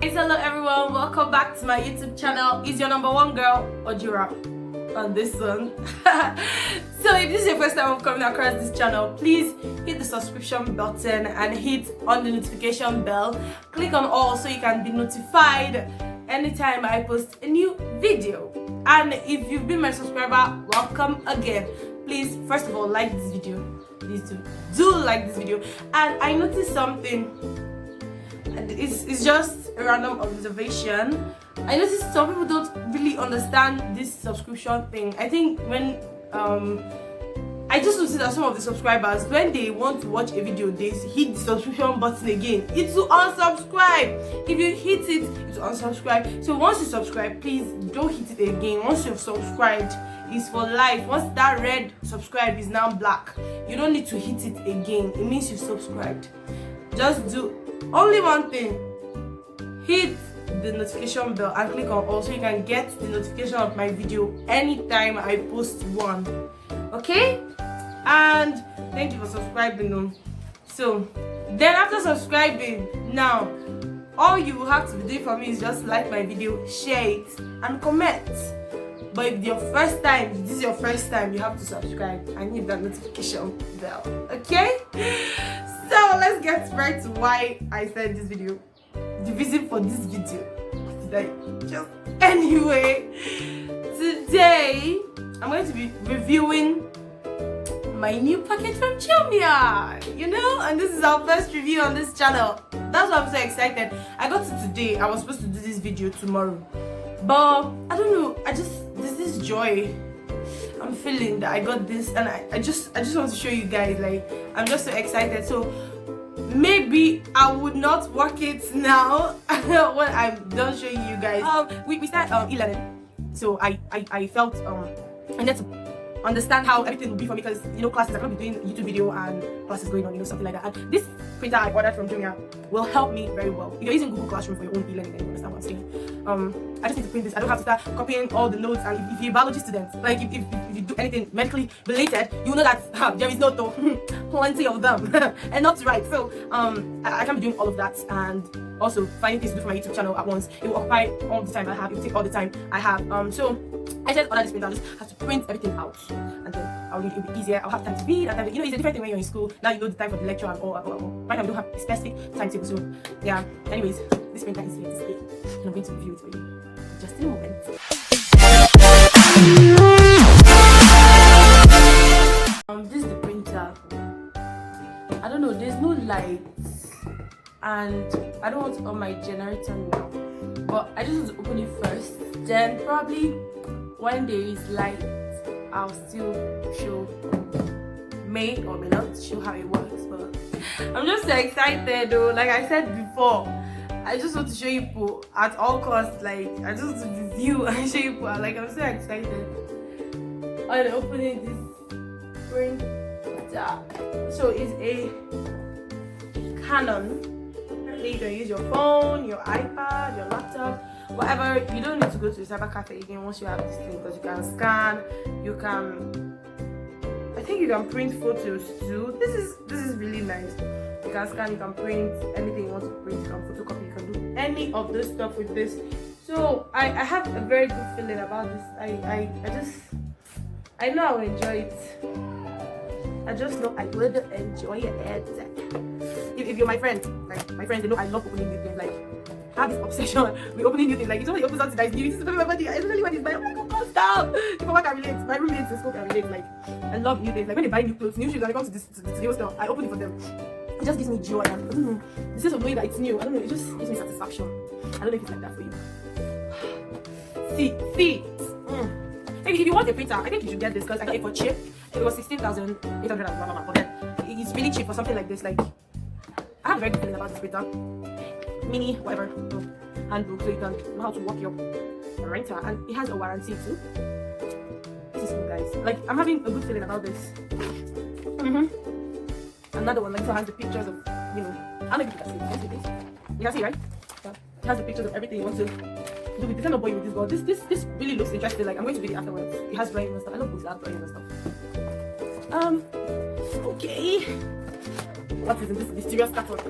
Hello everyone, welcome back to my YouTube channel. It's your number one girl, Ojira, on this one. So if this is your first time of coming across this channel, please hit the subscription button and hit on the notification bell. Click on all so you can be notified anytime I post a new video. And if you've been my subscriber, welcome again. Please, first of all, like this video. Please do like this video. And I noticed something. It's just a random observation. I noticed some people don't really understand this subscription thing. I think when I just noticed that some of the subscribers, when they want to watch a video, they hit the subscription button again. It's to unsubscribe. If you hit it, it's to unsubscribe. So once you subscribe, please don't hit it again. Once you've subscribed, it's for life. Once that red subscribe is now black, you don't need to hit it again. It means you've subscribed. Just do only one thing. Hit the notification bell and click on all so you can get the notification of my video anytime I post one. Okay? And thank you for subscribing. So then after subscribing, now all you will have to be doing for me is just like my video, share it and comment. But if this is your first time, you have to subscribe and hit that notification bell. Okay? So let's get right to why I said this video. The reason for this video. Anyway, today I'm going to be reviewing my new package from Jumia. And this is our first review on this channel. That's why I'm so excited. I got it today. I was supposed to do this video tomorrow, but I don't know. There's this joy I'm feeling that I got this, and I just want to show you guys. Like, I'm just so excited. So maybe I would not work it now when I'm done showing you guys. We start e-learning, so I felt I need to understand how everything will be for me, because classes, I'm gonna be doing YouTube video and classes going on, something like that. And this printer I ordered from Jumia will help me very well. If you're using Google Classroom for your own e-learning, then you understand what I'm saying. I just need to print this. I don't have to start copying all the notes. And if you're a biology student, like if you do anything medically related, you know that there is no plenty of them and not to write. So I can be doing all of that, and also finding things to do for my YouTube channel at once. It will occupy all the time I have. It will take all the time I have. So I just ordered this printer. I just have to print everything out, and then it'll be easier. I'll have time to read. And it's a different thing when you're in school. Now you know the time for the lecture and all. Right now we don't have a specific timetable. So yeah. Anyways, this printer is here to stay. And I'm going to review it for you. Just in a moment. This is the printer. I don't know, there's no lights, and I don't want to on my generator now, but I just want to open it first. Then probably when there is light, I'll still show, may or may not show how it works. But I'm just so excited though. Like I said before, I just want to show you people at all costs. Like, I just want to review and show you people. Like, I'm so excited. I'm opening this printer. So it's a Canon. Apparently you can use your phone, your iPad, your laptop, whatever. You don't need to go to the cyber cafe again once you have this thing, because you can scan, I think you can print photos too. This is really nice. You can scan, you can print anything you want to print, you can photocopy, you can do any of this stuff with this. So I have a very good feeling about this. I know I will enjoy it. I just know I will enjoy it. If you're my friend, like my friends, they know I love opening new things. Like, I have this obsession with opening new things. Like, it's only open something that is new. This is my body. Especially when it's my, oh my god, stop. People can relate. My roommates in school can relate. Like, I love new things. Like when they buy new clothes, new shoes, and they come to the studio store, I open it for them. It just gives me joy. And I don't know, the sense of knowing that it's new, I don't know, it just gives me satisfaction. I don't know if it's like that for you. See. If you want a printer, I think you should get this, because I got it for cheap. It was 16,800 and blah blah blah. But then it's really cheap for something like this. Like, I have a very good feeling about this printer. Mini, whatever, handbook, so you can know how to work your printer, and it has a warranty too. This is cool, guys. Like, I'm having a good feeling about this. Another one, like, so has the pictures of, I don't know if you can see it. Can you see this? You can see, right? Yeah. It has the pictures of everything you want to do with this. I'm not boring with this girl. This really looks interesting. Like, I'm going to read it afterwards. It has drawing and stuff. I love books that have drawing and stuff. Okay. What is in this mysterious carton?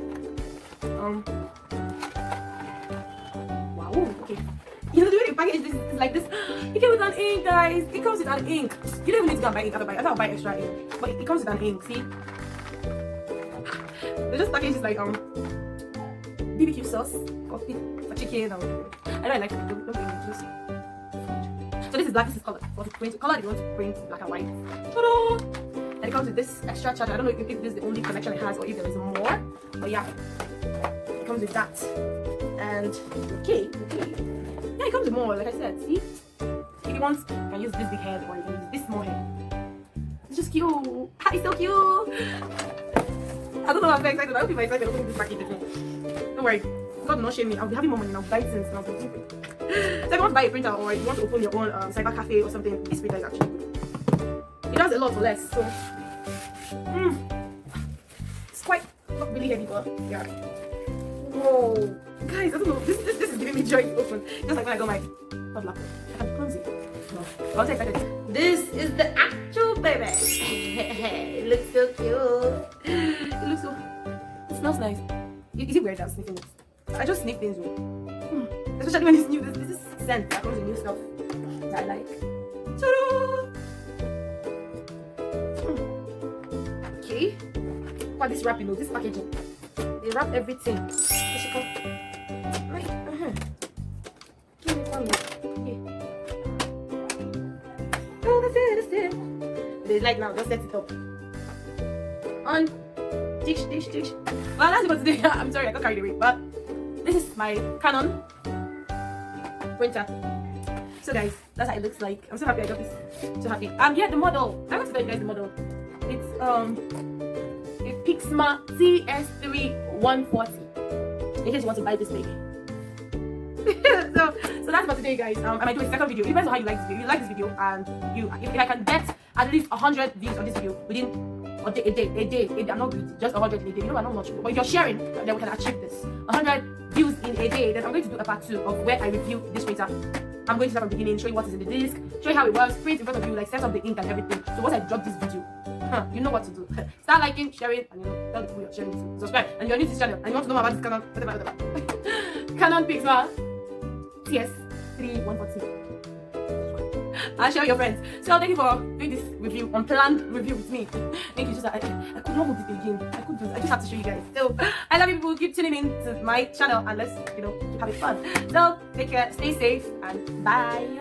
wow. Ooh, okay. You know the way they package this is like this. It came with an ink, guys. It comes with an ink. You don't even need to go and buy ink. I thought I'll buy extra ink, but it comes with an ink. See, they just package is like BBQ sauce, coffee, for chicken. I don't like it. Don't bring it. Just so this is black. This is color. For the print color, you want to print black and white. Ta-da! And it comes with this extra charger. I don't know if this is the only connection it has or if there is more, but yeah, it comes with that. And okay. Yeah, it comes with more, like I said. See? If you want, you can use this big head or you can use this small head. It's just cute. It's so cute. I don't know, I'm very excited. I hope you're excited opening this package with me. Don't worry. God will not shame me. I'll be having more money now. Buy it since now. So if you want to buy a printer or you want to open your own cyber cafe or something, this printer is actually good. It does a lot for less. So it's quite not really heavy, but yeah. Whoa. Guys, I don't know. This is giving me joy to open. Just like when I got my laptop. I can close it. No. I was excited. This is the actual baby. It looks so cute. It looks so. It smells nice. Is it weird that I'm sniffing it? I just sniff things. Especially when it's new. This is scent that comes with new stuff that I like. Ta-da! Okay. What this wrapping? This packaging. They wrap everything. Give me one more. Okay. Oh, that's it. They like now, just set it up. On. Dish. Well, that's about today. I'm sorry, I got carried away. But this is my Canon printer. So guys, that's how it looks like. I'm so happy I got this. So happy. Yeah, the model. I want to tell you guys the model. It's a Pixma TS3140. In case you want to buy this baby. so that's about today, guys. I might do a second video. It depends on how you like this video. If you like this video and if I can get at least 100 views on this video within a day. I'm not greedy, just 100 in a day. You know, I'm not much, but if you're sharing, then we can achieve this. 100 views in a day. Then I'm going to do a part 2 of where I review this printer. I'm going to start from the beginning, show you what is in the disc, show you how it works, print in front of you, like set up the ink and everything. So once I drop this video, you know what to do. Start liking, sharing, and tell the people you're sharing to. Subscribe, and you're new to this channel, and you want to know more about this Canon, whatever. Canon Pixma TS3140. I'll share your friends. So thank you for doing this review, unplanned review with me. Thank you. Just I could not hold it again. I just have to show you guys. So I love you people. Keep tuning in to my channel and let's keep having fun. So take care, stay safe, and bye.